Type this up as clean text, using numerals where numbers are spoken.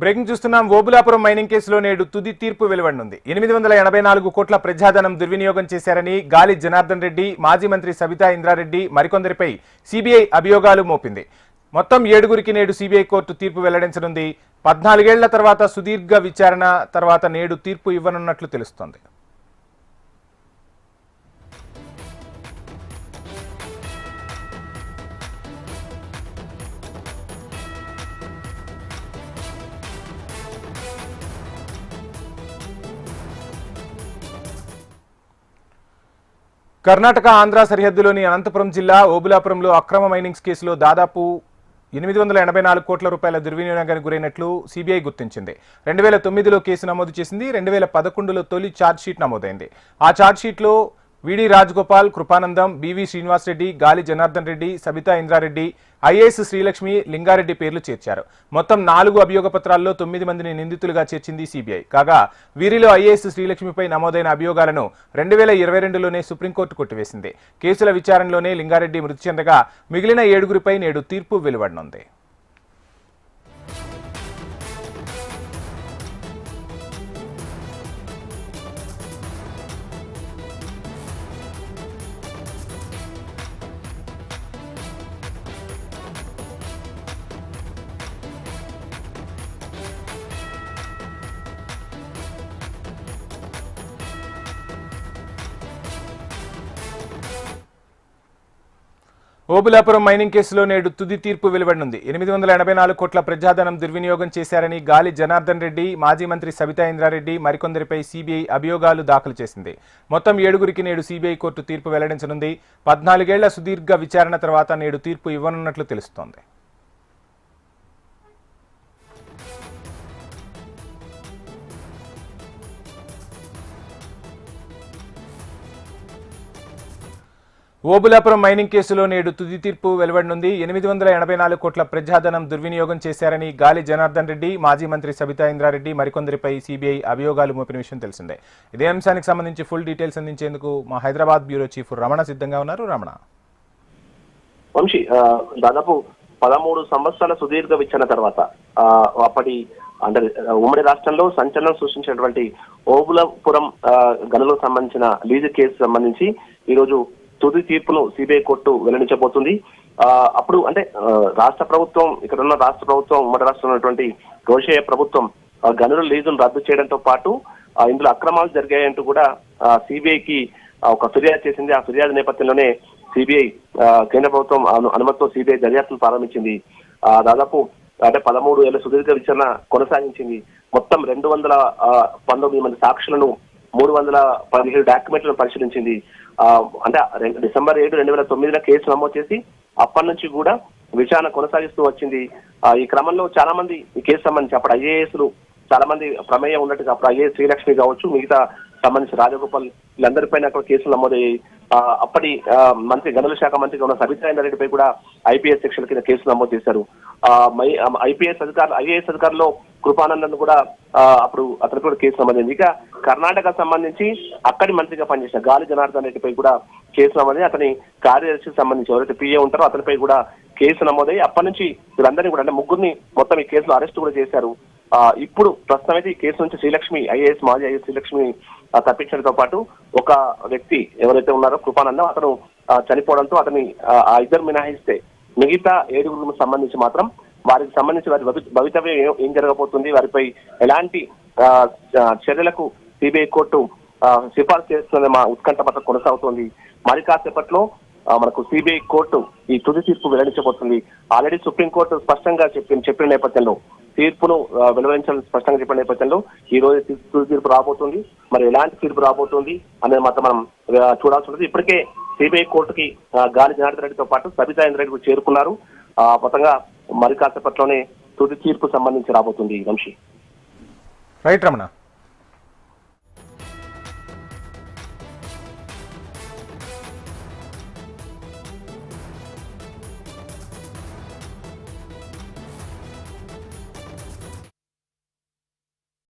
Breaking చూస్తున్నాం. Obulapuram mining కేసులో నేడు తుది తీర్పు వెలువడనుంది. 884 కోట్ల ప్రజాధనం దుర్వినియోగం చేశారని గాలి జనార్దన్ రెడ్డి, మాజీ మంత్రి సబితా ఇంద్రారెడ్డి మరికొందరిపై సిబిఐ అభియోగాలు మోపింది. మొత్తం 7గురికి నేడు సిబిఐ కోర్టు తీర్పు వెల్లడించనుంది. 14 ఏళ్ల తర్వాత సుదీర్ఘ విచారణ తర్వాత నేడు తీర్పు ఇవ్వనున్నట్లు తెలుస్తోంది. కర్ణాటక ఆంధ్ర సరిహద్దులోని అనంతపురం జిల్లా ఓబులాపురంలో అక్రమ మైనింగ్స్ కేసులో దాదాపు 884 కోట్ల రూపాయల దుర్వినియోగానికి గురైనట్లు సిబిఐ గుర్తించింది. 2009లో కేసు నమోదు చేసింది. 2011లో తొలి ఛార్జ్షీట్ నమోదైంది. ఆ ఛార్జ్షీట్లో విడి రాజగోపాల్, కృపానందం, బివి శ్రీనివాసరెడ్డి, గాలి జనార్దన్ రెడ్డి, సబితా ఇంద్రారెడ్డి, ఐఏఎస్ శ్రీలక్ష్మి, లింగారెడ్డి పేర్లు చేర్చారు. మొత్తం 4 అభియోగ పత్రాల్లో 9 మందిని నిందితులుగా చేర్చింది సిబిఐ. కాగా వీరిలో ఐఏఎస్ శ్రీలక్ష్మిపై నమోదైన అభియోగాలను 2022లోనే సుప్రీంకోర్టు కొట్టివేసింది. కేసుల విచారణలోనే లింగారెడ్డి మృతి చెందగా మిగిలిన 7గురిపై నేడు తీర్పు వెలువడనుంది. ఓబులాపురం మైనింగ్ కేసులో నేడు తుది తీర్పు వెలువడనుంది. 884 కోట్ల ప్రజాధనం దుర్వినియోగం చేశారని గాలి జనార్దన్ రెడ్డి, మాజీ మంత్రి సబితా ఇంద్రారెడ్డి మరికొందరిపై సిబిఐ అభియోగాలు దాఖలు చేసింది. మొత్తం 7గురికి నేడు సిబిఐ కోర్టు తీర్పు వెల్లడించనుంది. 14 ఏళ్ల సుదీర్ఘ విచారణ తర్వాత నేడు తీర్పు ఇవ్వనున్నట్లు తెలుస్తోంది. ఓబులాపురం మైనింగ్ కేసులో నేడు తుది తీర్పు వెలువడనుంది. 884 కోట్ల ప్రజాధనం దుర్వినియోగం చేశారని గాలి జనార్దన్ రెడ్డి, మాజీ మంత్రి సబితా ఇంద్రారెడ్డి మరికొందరిపై సిబిఐ అభియోగాలు మోపిన విషయం తెలిసిందే. ఇదే అంశానికి సంబంధించి ఫుల్ డీటెయిల్స్ అందించేందుకు మా హైదరాబాద్ బ్యూరో చీఫ్ రమణ సిద్ధంగా ఉన్నారు. రమణ, వంశీ, దాదాపు 13 సంవత్సరాల సుదీర్ఘ విచారణ తర్వాత అప్పటి అంటే ఉమ్మడి రాష్ట్రంలో సంచలనం సృష్టించినటువంటి ఓబులాపురం గనులకు సంబంధించిన లీజు కేసు సంబంధించి ఈరోజు తుది తీర్పును సిబిఐ కోర్టు వెల్లడించబోతుంది. అప్పుడు అంటే రాష్ట్ర ప్రభుత్వం, ఇక్కడ ఉన్న రాష్ట్ర ప్రభుత్వం, ఉమ్మడి రాష్ట్రంలో ఉన్నటువంటి రోషయ్య ప్రభుత్వం గనుల లీజును రద్దు చేయడంతో పాటు ఇందులో అక్రమాలు జరిగాయంటూ కూడా సిబిఐకి ఒక ఫిర్యాదు చేసింది. ఆ ఫిర్యాదు నేపథ్యంలోనే సిబిఐ కేంద్ర ప్రభుత్వం అనుమతితో సిబిఐ దర్యాప్తును ప్రారంభించింది. దాదాపు అంటే 13 ఏళ్ల సుదీర్ఘ విచారణ కొనసాగించింది. మొత్తం 219 మంది సాక్షులను, 317 డాక్యుమెంట్లను పరిశీలించింది. అంటే డిసెంబర్ 7, 2009 కేసు నమోదు చేసి అప్పటి నుంచి కూడా విచారణ కొనసాగిస్తూ వచ్చింది. ఈ క్రమంలో చాలా మంది ఈ కేసు సంబంధించి అప్పుడు ఐఏఎస్లు చాలా మంది ప్రమేయం ఉన్నట్టుగా అప్పుడు ఐఏఎస్ శ్రీలక్ష్మి కావచ్చు, మిగతా సంబంధించి రాజగోపాల్, వీళ్ళందరిపైన అక్కడ కేసులు నమోదయ్యాయి. అప్పటి మంత్రి గనుల శాఖ మంత్రిగా ఉన్న సబితా ఇంద్రారెడ్డిపై కూడా ఐపీఎస్ సెక్షన్ కింద కేసులు నమోదు చేశారు. ఐఏఎస్ అధికారులు కృపానందన్ కూడా అప్పుడు అతని కూడా కేసు నమోదైంది. ఇక కర్ణాటక సంబంధించి అక్కడి మంత్రిగా పనిచేసిన గాలి జనార్దన్ రెడ్డిపై కూడా కేసు నమోదై అతని కార్యదర్శికి సంబంధించి ఎవరైతే పిఏ ఉంటారో అతనిపై కూడా కేసు నమోదై అప్పటి నుంచి వీళ్ళందరినీ కూడా అంటే 3గురిని మొత్తం ఈ కేసులో అరెస్ట్ కూడా చేశారు. ఇప్పుడు ప్రస్తుతం అయితే ఈ కేసు నుంచి శ్రీలక్ష్మి, మాజీ ఐఏఎస్ శ్రీలక్ష్మి తప్పించడంతో పాటు ఒక వ్యక్తి ఎవరైతే ఉన్నారో కృపానందం, అతను చనిపోవడంతో అతని ఆ ఇద్దరు మినహాయిస్తే మిగతా 7గురికి సంబంధించి మాత్రం వారికి సంబంధించి వారి భవితవ్యం ఏం జరగబోతుంది, వారిపై ఎలాంటి చర్యలకు సిబిఐ కోర్టు సిఫార్సు చేస్తుందని మా ఉత్కంఠ పట్ల కొనసాగుతోంది. మరి కాసేపట్లో మనకు సిబిఐ కోర్టు ఈ తుది తీర్పు వెల్లడించబోతుంది. ఆల్రెడీ సుప్రీంకోర్టు స్పష్టంగా చెప్పిన నేపథ్యంలో, తీర్పును వెలువరించాలని స్పష్టంగా చెప్పిన నేపథ్యంలో ఈ రోజు తుది తీర్పు రాబోతుంది. మరి ఎలాంటి తీర్పు రాబోతుంది అనేది మాత్రం మనం చూడాల్సి ఉంటుంది. ఇప్పటికే సిబిఐ కోర్టుకి గాలి జనార్దన్ రెడ్డితో పాటు సబితా ఇంద్రారెడ్డి చేరుకున్నారు. మొత్తంగా మరి కాసేపట్లోనే తుది తీర్పు సంబంధించి రాబోతుంది. వంశీ, రైట్ రమణ.